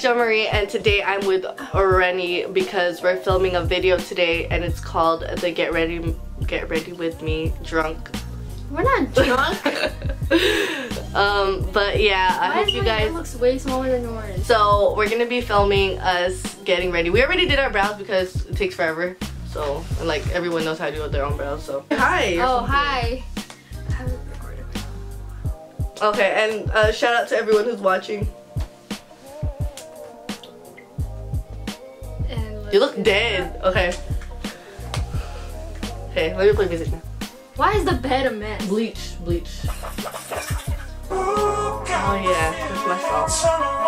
Jean-Marie, and today I'm with Renny because we're filming a video today, and it's called the Get Ready With Me Drunk. We're not drunk. But yeah, I hope you guys. It looks way smaller than yours. So we're gonna be filming us getting ready. We already did our brows because it takes forever. So, and like everyone knows how to do their own brows. So hi. Oh hi. I haven't recorded. Okay, and shout out to everyone who's watching. You look dead. Okay. Okay, let me play music now. Why is the bed a mess? Bleach. Oh yeah, that's my song.